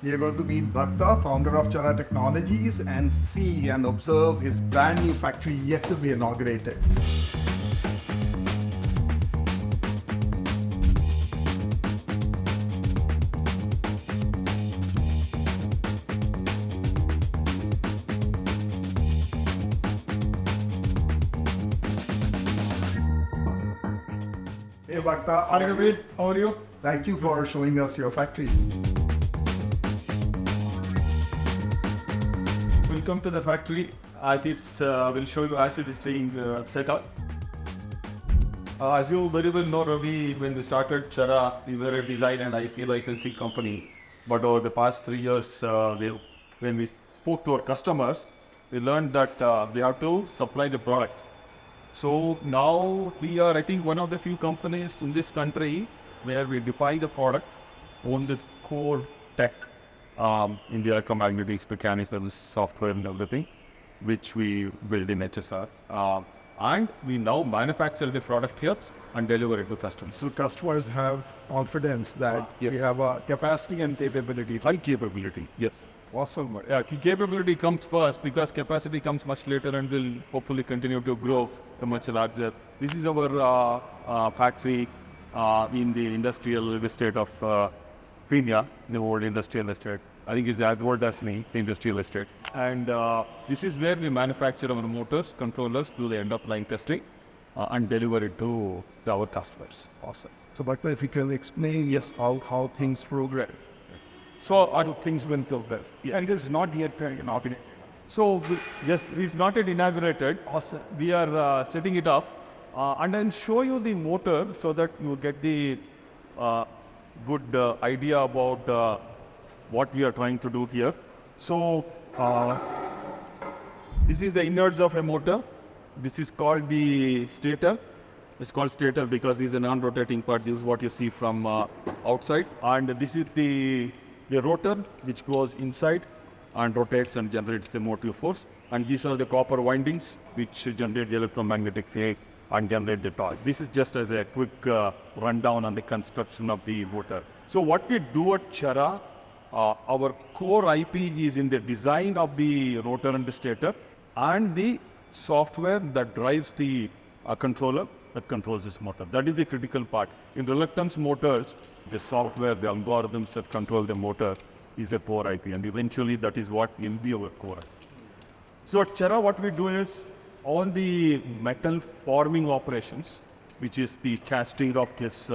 We are going to meet Bhaktha, founder of Chara Technologies, and see and observe his brand new factory yet to be inaugurated. Hey Bhaktha, Hi Ravi, how are you? thank you for showing us your factory. Welcome to the factory. As it's, will show you as it is being set up. As you very well know, Ravi, when we started Chara, we were a design and IP licensing company. But over the past 3 years, when we spoke to our customers, we learned that we have to supply the product. So now we are, I think, one of the few companies in this country where we define the product, own the core tech in the electromagnetics, mechanisms, software and everything, which we build in HSR. And we now manufacture the product here and deliver it to customers. So customers have confidence that Yes. we have a capacity and capability. High capability, yes. Awesome. Capability comes first because capacity comes much later and will hopefully continue to grow much larger. This is our factory in the industrial estate of Pina, the old industrial estate. I think it's as old as me, the industrial estate. And this is where we manufacture our motors, controllers, do the end-of-line testing and deliver it to our customers. Awesome. So Bhaktha, if you can explain how things progress. So How do things will progress? And it is not yet inaugurated. So, yes, it's not yet inaugurated. Awesome. We are setting it up and I'll show you the motor so that you get the good idea about what we are trying to do here. So, this is the innards of a motor. This is called the stator. It's called stator because this is a non-rotating part. This is what you see from outside. And this is the rotor which goes inside and rotates and generates the motive force. And these are the copper windings which generate the electromagnetic field and generate the torque. This is just as a quick rundown on the construction of the motor. So what we do at Chara, our core IP is in the design of the rotor and the stator and the software that drives the controller that controls this motor. That is the critical part. In reluctance motors, the software, the algorithms that control the motor is a core IP, and eventually that is what will be our core IP. So at Chara, what we do is all the metal forming operations, which is the casting of this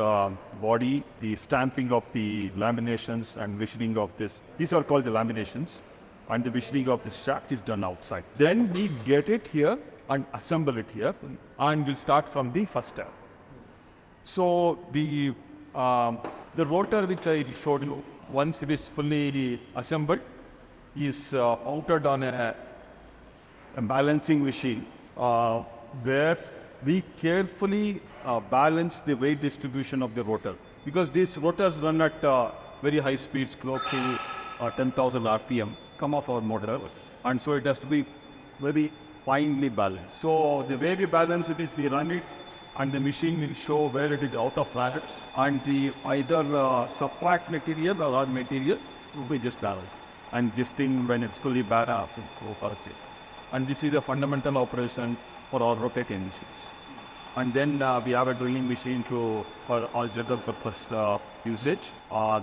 body, the stamping of the laminations and machining of this. These are called the laminations, and the machining of the shaft is done outside. Then we get it here and assemble it here, and we'll start from the first step. So the rotor which I showed you, once it is fully assembled, is mounted on a balancing machine where we carefully balance the weight distribution of the rotor, because these rotors run at very high speeds, close to 10,000 RPM, come off our motor, and so it has to be very finely balanced. So the way we balance it is we run it and the machine will show where it is out of balance, and the either subtract material or material will be just balanced. And this thing, when it's fully balanced, it will go it. And this is the fundamental operation for our rotating machines. And then we have a drilling machine for all general purpose usage.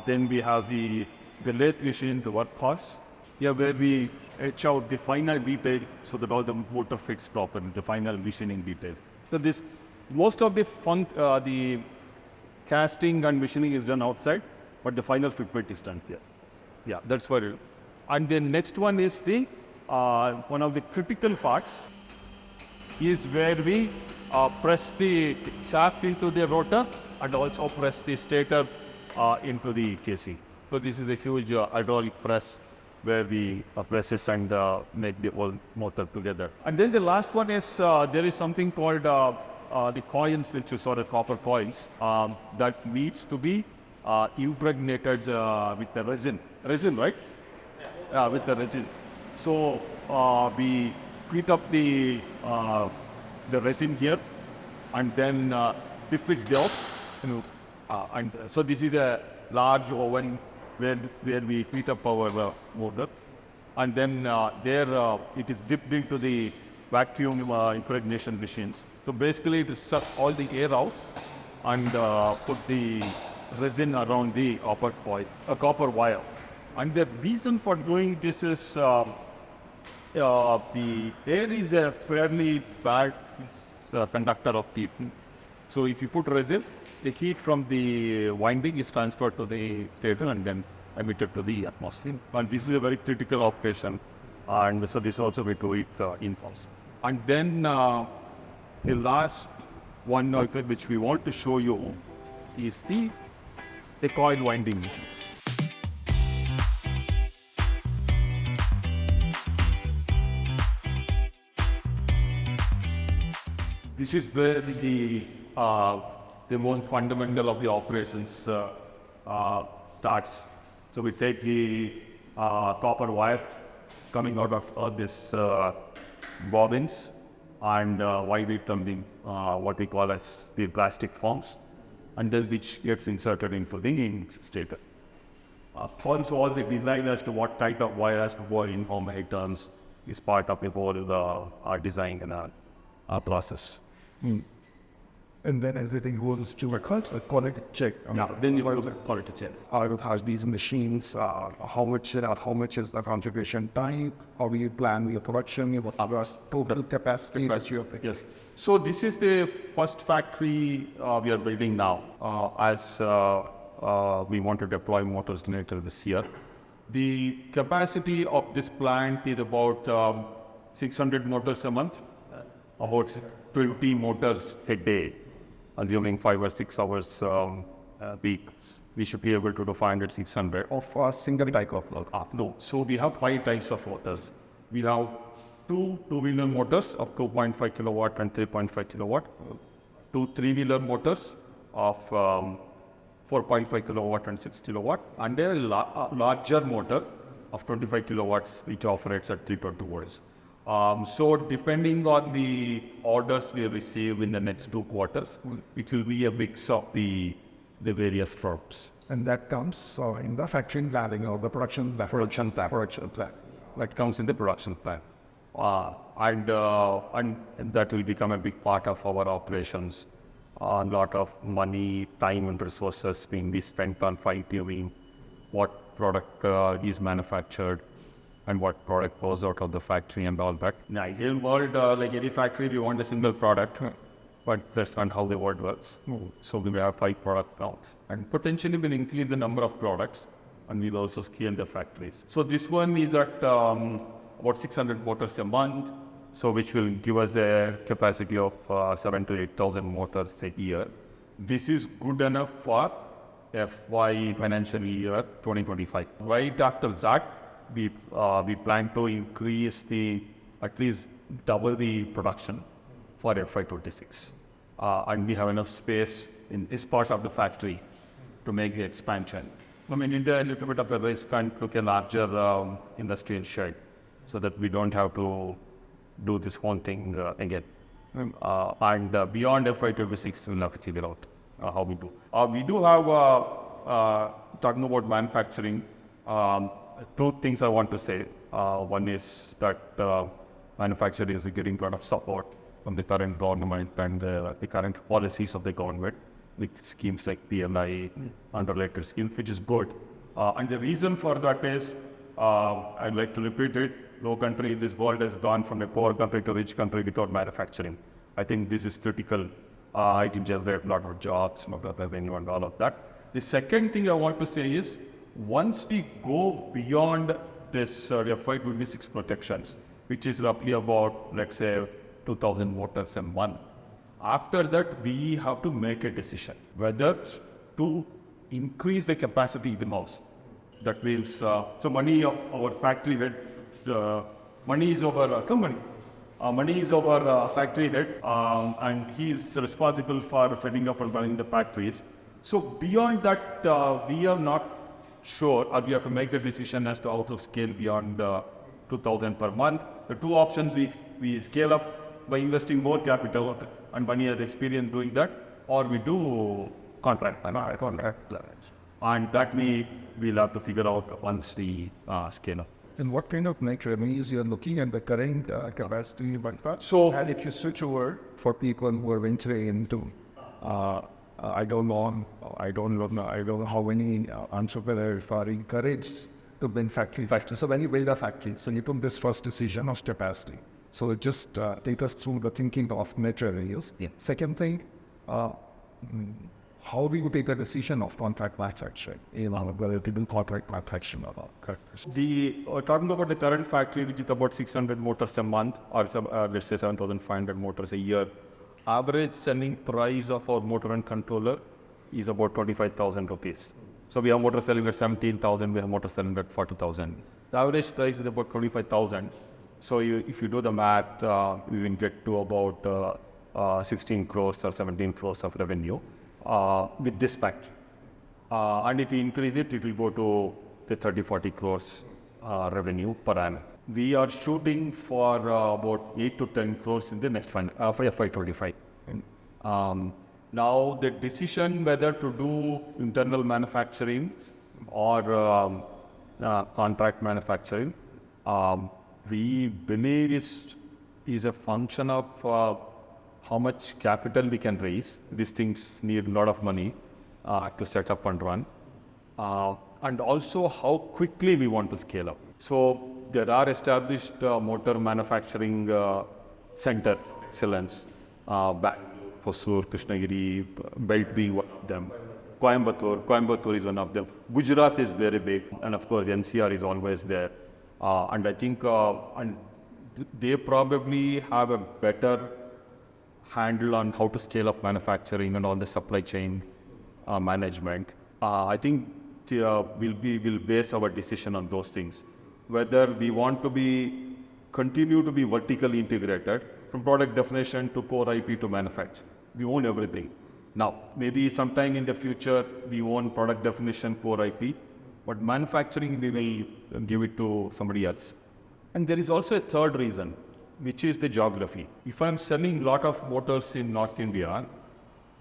Then we have the lathe machine, the workhorse, here where we etch out the final detail so that all the motor fits properly, the final machining detail. So this, most of the casting and machining is done outside, but the final fitment is done here. Yeah, that's what it is. And the next one is the one of the critical parts is where we press the shaft into the rotor and also press the stator into the casing. So this is a huge hydraulic press where we press it and make the whole motor together. And then the last one is there is something called the coils, which is sort of copper coils that needs to be impregnated with the resin. Resin, right? Yeah, with the resin. So we heat up the resin here and then we switch it off. And so this is a large oven where we heat up our motor, and then it is dipped into the vacuum impregnation machines. So basically it sucks all the air out and put the resin around the copper wire. And the reason for doing this is the air is a fairly bad conductor of heat. So if you put resin, the heat from the winding is transferred to the stator and then emitted to the atmosphere. And this is a very critical operation. And so this also we do it in-house. And then the last one which we want to show you is the coil winding machines. This is where the most fundamental of the operations starts. So we take the copper wire coming out of this bobbins and wind it in what we call as the plastic forms, and then which gets inserted into the stator. Also, all the design as to what type of wire has to go in, how many turns, is part of the whole design and process. And then everything goes to a quality check. Now, then you go to quality check. How these machines, how much is the configuration time? How do you plan your production? What are the total capacity that you have? Yes. So this is the first factory we are building now, as we want to deploy motors later this year. The capacity of this plant is about 600 motors a month, about 20 motors a day, assuming 5 or 6 hours a week. We should be able to do 500, 600. Of a single type of load? No. So we have 5 types of motors. We have 2 two-wheeler motors of 2.5 kilowatt and 3.5 kilowatt, 2 three-wheeler motors of 4.5 kilowatt and 6 kilowatt, and there is a larger motor of 25 kilowatts which operates at 320 volts. So depending on the orders we receive in the next 2 quarters, it will be a mix of the various products. And that comes in the factory planning or the production plan. That comes in the production plan. And that will become a big part of our operations. A lot of money, time and resources being spent on fine-tuning what product is manufactured and what product goes out of the factory and all that. In the ideal world, like any factory, we want a single product, but that's not how the world works. So we will have 5 product now. And potentially we'll increase the number of products, and we'll also scale the factories. So this one is at about 600 motors a month, so which will give us a capacity of 7,000 to 8,000 motors a year. This is good enough for FY financial year 2025. Right after that, we plan to increase at least double the production for FY 26. And we have enough space in this part of the factory to make the expansion. I mean, India a little bit of a risk and took a larger industrial shed so that we don't have to do this whole thing again. And beyond FY 26, we'll have to figure out how we do. We do have, talking about manufacturing, 2 things I want to say. One is that manufacturing is getting a lot of support from the current government and the current policies of the government, with schemes like PLI and related schemes, which is good. And the reason for that is, I'd like to repeat it, no country in this world has gone from a poor country to a rich country without manufacturing. I think this is critical. It will generate a lot of jobs, a lot of revenue and all of that. The second thing I want to say is, once we go beyond this FY 26 protections, which is roughly about, let's say, 2,000 motors a month, after that we have to make a decision whether to increase the capacity in the house. That means, so money of our factory head, money is over company. Money is over factory head, and he is responsible for setting up and running the factories. So beyond that, we are not sure, or we have to make the decision as to how to scale beyond 2,000 per month. The 2 options, we scale up by investing more capital, and money has experience doing that, or we do contract. And that we'll have to figure out once we scale up. And what kind of net revenues you're looking at the current capacity, Bhaktha? So- and if you switch over for people who are venturing into, I don't know how many entrepreneurs are encouraged to build factory. So when you build a factory, so you took this first decision of capacity. So just take us through the thinking of net revenues. Yeah. Second thing, how do you take a decision of contract manufacturing? Whether to do contract manufacturing or not. Talking about the current factory, which is about 600 motors a month, or let's say 7,500 motors a year, average selling price of our motor and controller is about 25,000 rupees. So we have motors selling at 17,000, we have motors selling at 40,000. The average price is about 25,000. So if you do the math, you will get to about 16 crores or 17 crores of revenue with this factory. And if you increase it, it will go to the 30-40 crores revenue per annum. We are shooting for about 8 to 10 crores in the next fund for FY25. Now the decision whether to do internal manufacturing or contract manufacturing, we believe is a function of how much capital we can raise. These things need a lot of money to set up and run. And also how quickly we want to scale up. So there are established motor manufacturing centers, excellence, Bangalore, Hosur, Krishnagiri, Belt being one of them. Coimbatore is one of them. Gujarat is very big, and of course NCR is always there. And I think and they probably have a better handle on how to scale up manufacturing and all the supply chain management. I think we'll base our decision on those things. Whether we want to continue to be vertically integrated from product definition to core IP to manufacture. We own everything. Now, maybe sometime in the future we own product definition, core IP, but manufacturing we will give it to somebody else. And there is also a third reason, which is the geography. If I'm selling a lot of motors in North India,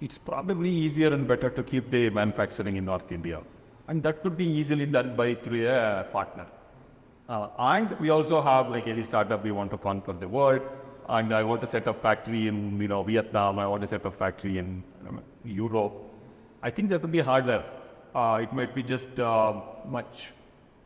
it's probably easier and better to keep the manufacturing in North India. And that could be easily done through a partner. And we also have, like any startup, we want to conquer the world. And I want to set up factory in Vietnam, I want to set up factory in Europe. I think that would be harder. It might be just much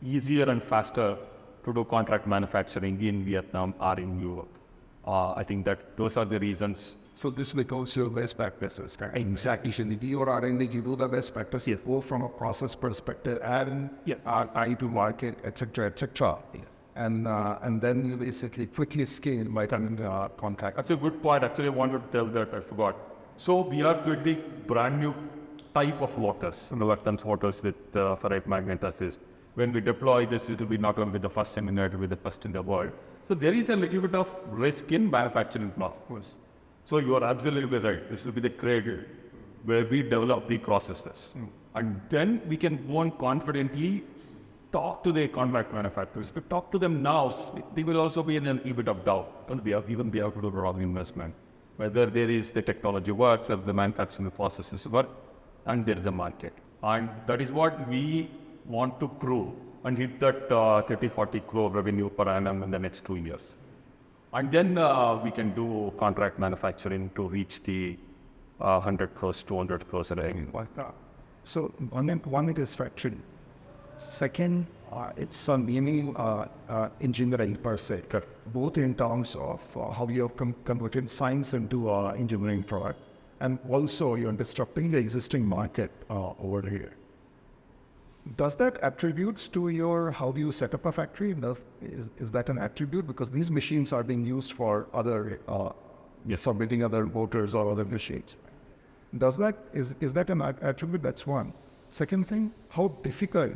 easier and faster to do contract manufacturing in Vietnam or in Europe. I think that those are the reasons. So this becomes your best practices. Exactly. Your R&D, you do the best practices, Yes. both from a process perspective and Yes. time to market, etc., etc. Yes. And then you basically quickly scale by turning contract. That's a good point. Actually, I wanted to tell that, I forgot. So we are building brand new type of motors, reluctance motors with ferrite magnet assist. When we deploy this, it will be not only the first in India, it will be the first in the world. So there is a little bit of risk in manufacturing process. So you are absolutely right. This will be the cradle where we develop the processes. And then we can go on confidently talk to the contract manufacturers. If we talk to them now, they will also be in a little bit of doubt. Because we have to do the wrong investment. Whether there is the technology works, whether the manufacturing processes work, and there is a market. And that is what we want to grow and hit that 30-40 crore revenue per annum in the next 2 years. And then we can do contract manufacturing to reach the 100 crores, 200 crores revenue. So one it is factory. Second, it's a meaning engineering per se, both in terms of how you have converted science into engineering product, and also you're disrupting the existing market over here. Does that attributes to how do you set up a factory? Is that an attribute? Because these machines are being used for other, for building other motors or other machines. Is that an attribute? That's one. Second thing, how difficult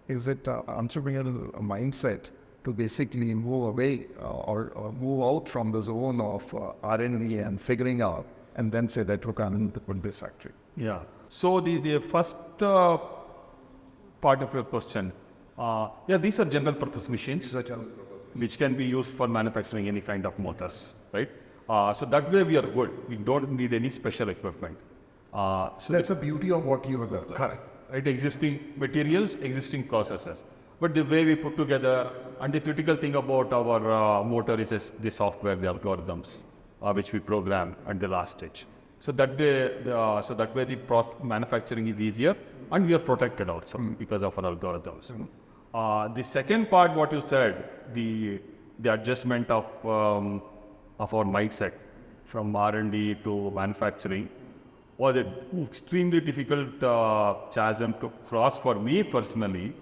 is it entrepreneurial mindset to basically move away or move out from the zone of R&D and figuring out, and then say that, look, I'm going to put this factory. Yeah. So the first part of your question, these are general purpose machines which can be used for manufacturing any kind of motors, right? So that way we are good. We don't need any special equipment. So that's the beauty of what you have done. Correct. right? Existing materials, existing processes. But the way we put together, and the critical thing about our motor is the software, the algorithms, which we program at the last stage. So that way, the manufacturing is easier, and we are protected also because of our algorithms. The second part, what you said, the adjustment of our mindset from R&D to manufacturing was an extremely difficult chasm to cross for me personally.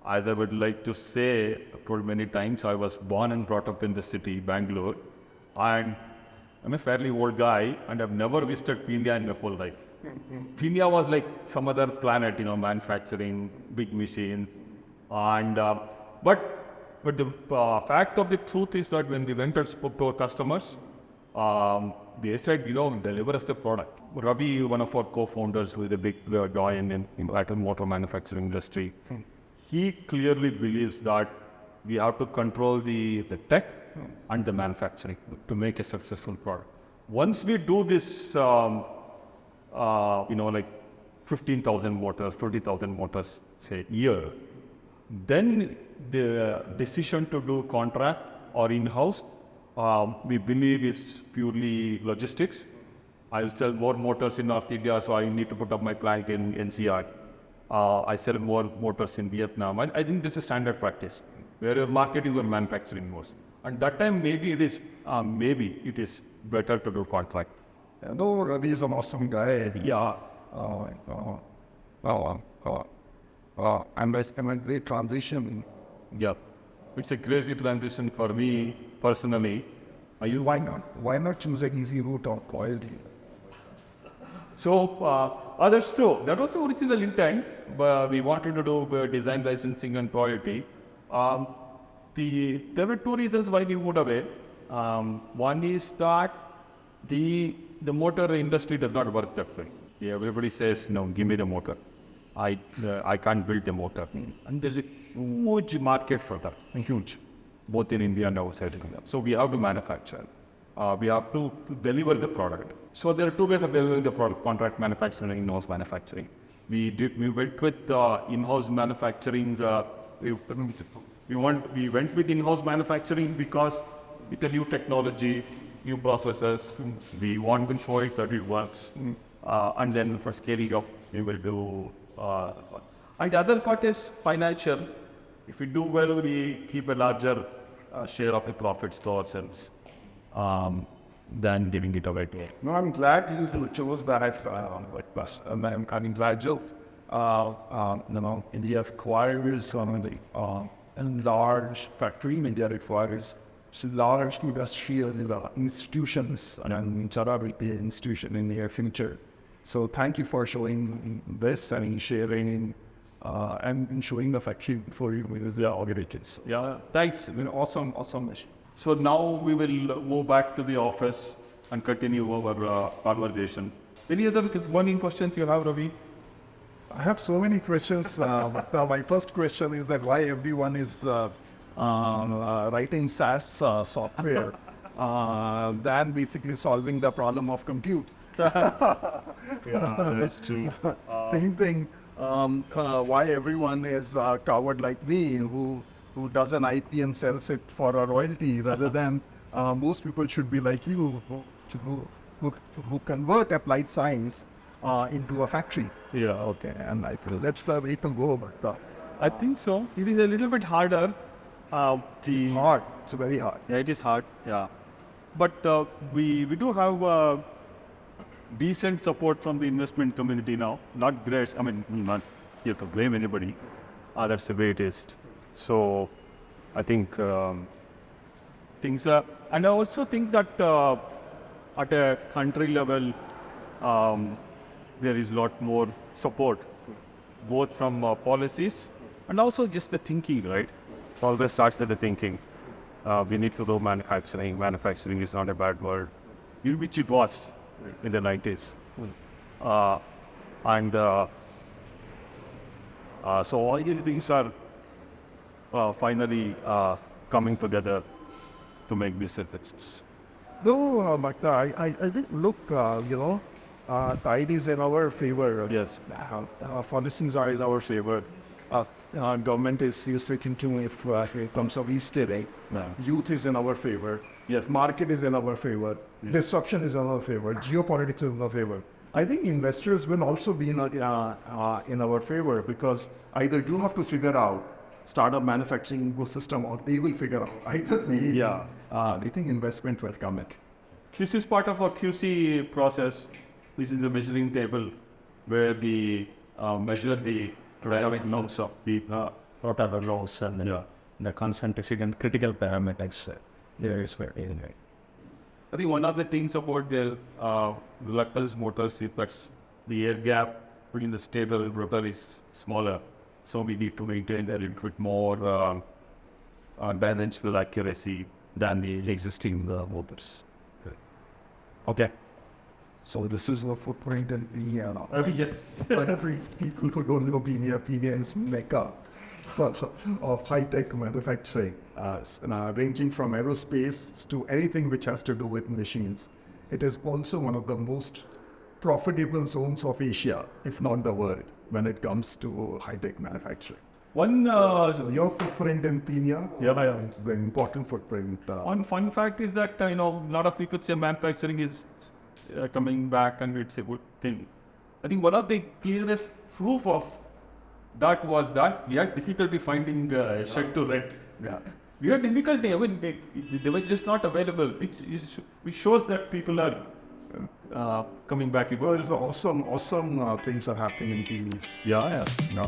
As I would like to say, told many times, I was born and brought up in the city, Bangalore, and I'm a fairly old guy, and I've never visited India in my whole life. India was like some other planet, manufacturing, big machines, and but the fact of the truth is that when we went and spoke to our customers, they said, deliver us the product. Ravi, one of our co-founders, who is a big guy in motor manufacturing industry, he clearly believes that we have to control the tech and the manufacturing to make a successful product. Once we do this, like 15,000 motors, 20,000 motors, say, year, then the decision to do contract or in-house, we believe is purely logistics. I'll sell more motors in North India, so I need to put up my plant in NCR. I sell more motors in Vietnam. I think this is standard practice, where your market is where manufacturing was. And that time, maybe it is better to do contract. No, Ravi is an awesome guy. Yeah. I'm a great transition. Yeah. It's a crazy transition for me personally. Why not? Why not choose an easy route of loyalty? So, that's true. That was the original intent. But we wanted to do design licensing and royalty. There were two reasons why we moved away. One is that the motor industry does not work that way. Everybody says, no, give me the motor. I can't build the motor. And there's a huge market for that, huge, both in India and outside India. So we have to manufacture. We have to deliver the product. So there are two ways of delivering the product: contract manufacturing and in-house manufacturing. We went with in-house manufacturing. We went with in-house manufacturing because it's a new technology, new processes. We want to show it that it works. And then for scaling up, we will do. And the other part is financial. If we do well, we keep a larger share of the profits to ourselves than giving it away to. No, I'm glad you chose that. I'm glad you, India requires a large factory. India requires large industrial institutions, and Chara will be an institution in the near future. So thank you for showing this and sharing and showing the factory for you with the organizations. Yeah, thanks. Awesome mission. So now we will move back to the office and continue our conversation. Any other burning questions you have, Ravi? I have so many questions. My first question is that why everyone is writing SaaS software than basically solving the problem of compute. Yeah, that's true. Same thing. Why everyone is coward like me who does an IP and sells it for a royalty rather than most people should be like you who convert applied science into a factory. Yeah, okay. And I feel that's the way to go. But I think so. It is a little bit harder. it's hard. It's very hard. Yeah, it is hard. Yeah, but we do have decent support from the investment community now. Not great. I mean, not here to blame anybody. That's the way it is. So I think things are, and I also think that at a country level, there is a lot more support, both from policies and also just the thinking, right? It always starts with the thinking. We need to do manufacturing. Manufacturing is not a bad word, which it was in the 90s. So all these things are finally coming together to make this a success. No, Bhaktha, I think, look, tide is in our favor. Yes. Policies are in our favor. Government is restricting to if it comes of restyling. Yeah. Youth is in our favor. Yes. Market is in our favor. Disruption is in our favor. Geopolitics is in our favor. I think investors will also be in our favor, because either you have to figure out startup manufacturing ecosystem, or they will figure out either way. Yeah. I think investment will come in. This is part of our QC process. This is a measuring table where we measure the dynamic nodes of the What are the laws and the concentration and critical parameters? There is where it is. I think one of the things about the reluctance motors is that the air gap between the stator and rotor is smaller. So we need to maintain a little bit more dimensional accuracy than the existing motors. Okay. So this is the footprint in Pina. Yes. Every people who don't know Pina is mecca of high-tech manufacturing, ranging from aerospace to anything which has to do with machines. It is also one of the most profitable zones of Asia, if not the world, when it comes to high-tech manufacturing. One So your footprint in Pina is an important footprint. one fun fact is that a lot of people say manufacturing is coming back and it's a good thing. I think one of the clearest proof of that was that we had difficulty finding shed to rent. Yeah. We had difficulty. I mean, they were just not available. Which shows that people are coming back. Well, it's awesome things are happening in Pina. Yeah. Yeah.